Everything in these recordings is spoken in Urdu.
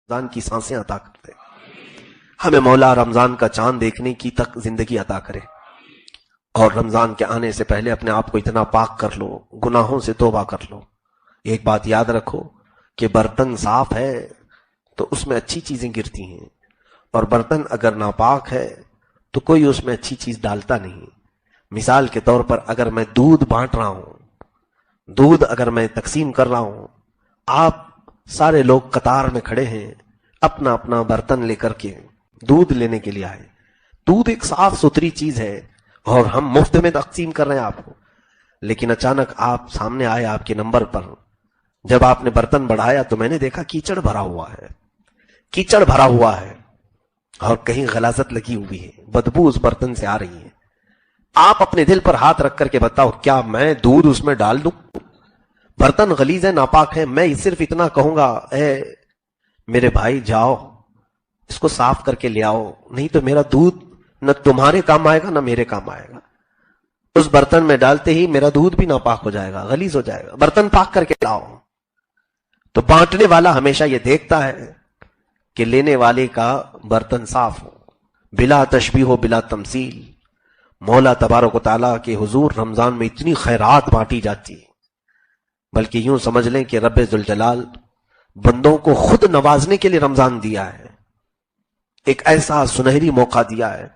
رمضان کی سانسیں عطا کرتے ہیں. ہمیں مولا رمضان کا چاند دیکھنے کی تک زندگی عطا کرے، اور رمضان کے آنے سے پہلے اپنے آپ کو اتنا پاک کر لو، گناہوں سے توبہ کر لو. ایک بات یاد رکھو کہ برتن صاف ہے تو اس میں اچھی چیزیں گرتی ہیں، اور برتن اگر ناپاک ہے تو کوئی اس میں اچھی چیز ڈالتا نہیں. مثال کے طور پر اگر میں دودھ بانٹ رہا ہوں، دودھ اگر میں تقسیم کر رہا ہوں، آپ سارے لوگ قطار میں کھڑے ہیں، اپنا اپنا برتن لے کر کے دودھ لینے کے لیے آئے. دودھ ایک صاف ستھری چیز ہے اور ہم مفت میں تقسیم کر رہے ہیں آپ کو. لیکن اچانک آپ سامنے آئے آپ کے نمبر پر، جب آپ نے برتن بڑھایا تو میں نے دیکھا کیچڑ بھرا ہوا ہے، کیچڑ بھرا ہوا ہے اور کہیں غلاظت لگی ہوئی ہے، بدبو اس برتن سے آ رہی ہے. آپ اپنے دل پر ہاتھ رکھ کر کے بتاؤ، کیا میں دودھ اس میں ڈال دوں؟ برتن غلیظ ہے، ناپاک ہے. میں صرف اتنا کہوں گا، اے میرے بھائی جاؤ اس کو صاف کر کے لے آؤ، نہیں تو میرا دودھ نہ تمہارے کام آئے گا نہ میرے کام آئے گا. اس برتن میں ڈالتے ہی میرا دودھ بھی ناپاک ہو جائے گا، غلیظ ہو جائے گا. برتن پاک کر کے لاؤ. تو بانٹنے والا ہمیشہ یہ دیکھتا ہے کہ لینے والے کا برتن صاف ہو، بلا تشبیہ ہو، بلا تمثیل. مولا تبارک و تعالیٰ کے حضور رمضان میں اتنی خیرات بانٹی جاتی ہے، بلکہ یوں سمجھ لیں کہ رب ذوالجلال بندوں کو خود نوازنے کے لیے رمضان دیا ہے، ایک ایسا سنہری موقع دیا ہے.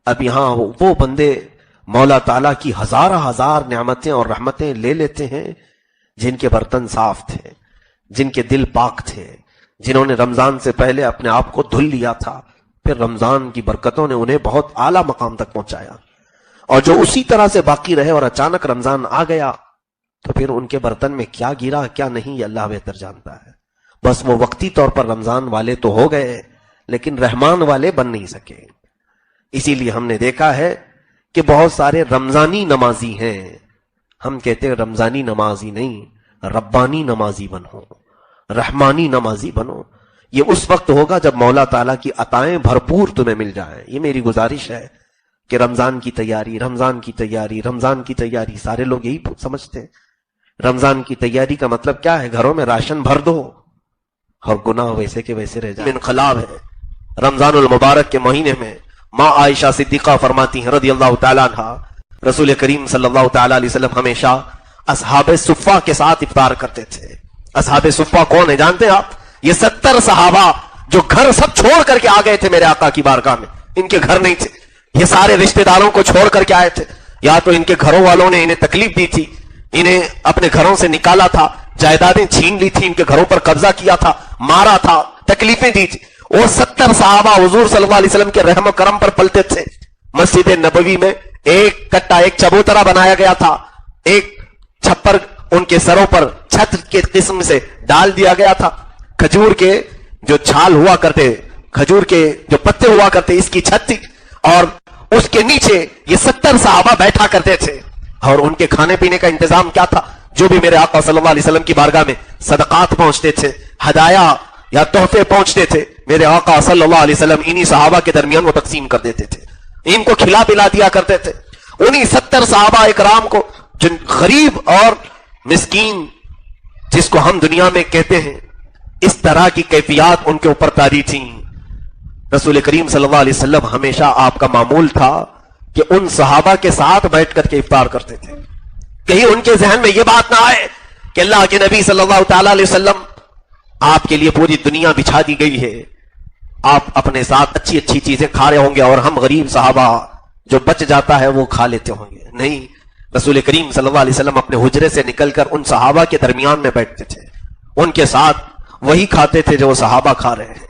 اب یہاں وہ بندے مولا تعالیٰ کی ہزار نعمتیں اور رحمتیں لے لیتے ہیں جن کے برتن صاف تھے، جن کے دل پاک تھے، جنہوں نے رمضان سے پہلے اپنے آپ کو دھل لیا تھا. پھر رمضان کی برکتوں نے انہیں بہت اعلیٰ مقام تک پہنچایا، اور جو اسی طرح سے باقی رہے اور اچانک رمضان آ گیا تو پھر ان کے برتن میں کیا گرا کیا نہیں یہ اللہ بہتر جانتا ہے. بس وہ وقتی طور پر رمضان والے تو ہو گئے لیکن رحمان والے بن نہیں سکے. اسی لیے ہم نے دیکھا ہے کہ بہت سارے رمضانی نمازی ہیں. ہم کہتے ہیں رمضانی نمازی نہیں، ربانی نمازی بنو، رحمانی نمازی بنو. یہ اس وقت ہوگا جب مولا تعالیٰ کی عطائیں بھرپور تمہیں مل جائیں. یہ میری گزارش ہے کہ رمضان کی تیاری، رمضان کی تیاری، رمضان کی تیاری. سارے لوگ یہی سمجھتے ہیں رمضان کی تیاری کا مطلب کیا ہے؟ گھروں میں راشن بھر دو اور گناہ ویسے کے ویسے رہ جائے. انقلاب ہے. رمضان المبارک کے مہینے میں ماں عائشہ صدیقہ فرماتی ہیں رضی اللہ تعالیٰ عنہ، رسول کریم صلی اللہ تعالیٰ علیہ وسلم ہمیشہ اصحاب صفہ کے ساتھ افطار کرتے تھے. اصحاب صفہ کون ہیں جانتے ہیں آپ؟ یہ 70 صحابہ جو گھر سب چھوڑ کر کے آ گئے تھے میرے آقا کی بارگاہ میں. ان کے گھر نہیں تھے، یہ سارے رشتہ داروں کو چھوڑ کر کے آئے تھے. یا تو ان کے گھروں والوں نے انہیں تکلیف دی تھی، انہیں اپنے گھروں سے نکالا تھا، جائیدادیں چھین لی تھی، ان کے گھروں پر قبضہ کیا تھا، مارا تھا، تکلیفیں دی تھی. وہ 70 صحابہ حضور صلی اللہ علیہ وسلم کے رحم و کرم پر پلتے تھے. مسجد نبوی میں ایک کٹا، ایک چبوترا بنایا گیا تھا، ایک چھپر ان کے سروں پر چھت کے قسم سے ڈال دیا گیا تھا. کھجور کے جو چھال ہوا کرتے، کھجور کے جو پتے ہوا کرتے، اس کی چھت تھی، اور اس کے نیچے یہ 70 صحابہ بیٹھا کرتے تھے. اور ان کے کھانے پینے کا انتظام کیا تھا؟ جو بھی میرے آقا صلی اللہ علیہ وسلم کی بارگاہ میں صدقات پہنچتے تھے، ہدایا یا تحفے پہنچتے تھے، میرے آقا صلی اللہ علیہ وسلم انہی صحابہ کے درمیان وہ تقسیم کر دیتے تھے، ان کو کھلا پلا دیا کرتے تھے. انہی 70 صحابہ اکرام کو، جن غریب اور مسکین جس کو ہم دنیا میں کہتے ہیں، اس طرح کی کیفیات ان کے اوپر طاری تھیں. رسول کریم صلی اللہ علیہ وسلم ہمیشہ آپ کا معمول تھا کہ ان صحابہ کے ساتھ بیٹھ کر کے افطار کرتے تھے. کہیں ان کے ذہن میں یہ بات نہ آئے کہ اللہ کے نبی صلی اللہ تعالی علیہ وسلم آپ کے لیے پوری دنیا بچھا دی گئی ہے، آپ اپنے ساتھ اچھی اچھی چیزیں کھا رہے ہوں گے اور ہم غریب صحابہ جو بچ جاتا ہے وہ کھا لیتے ہوں گے. نہیں، رسول کریم صلی اللہ علیہ وسلم اپنے حجرے سے نکل کر ان صحابہ کے درمیان میں بیٹھتے تھے، ان کے ساتھ وہی کھاتے تھے جو وہ صحابہ کھا رہے ہیں.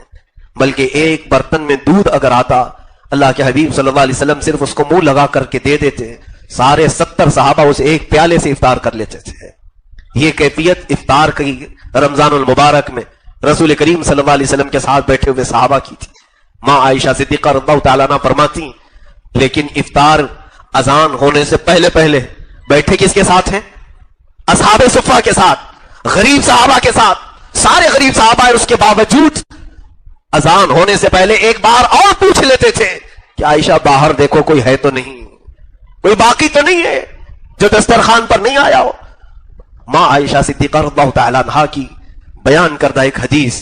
بلکہ ایک برتن میں دودھ اگر آتا، اللہ کے حبیب صلی اللہ علیہ وسلم صرف اس کو منہ لگا کر کے دے دیتے، سارے 70 صحابہ اس ایک پیالے سے افطار کر لیتے تھے. یہ کیفیت افطار کی رمضان المبارک میں رسول کریم صلی اللہ علیہ وسلم کے ساتھ بیٹھے ہوئے صحابہ کی تھی. ماں عائشہ صدیقہ رضی اللہ تعالیٰ عنہ فرماتی، لیکن افطار اذان ہونے سے پہلے پہلے بیٹھے کس کے ساتھ ہیں؟ اصحاب صفہ کے ساتھ، غریب صحابہ کے ساتھ. سارے غریب صحابہ اس کے باوجود اذان ہونے سے پہلے ایک بار اور پوچھ لیتے تھے کہ عائشہ باہر دیکھو کوئی ہے تو نہیں، کوئی باقی تو نہیں ہے جو دسترخوان پر نہیں آیا ہو. ماں عائشہ صدیقہ رضی اللہ تعالیٰ عنہا کی بیان کردہ ایک حدیث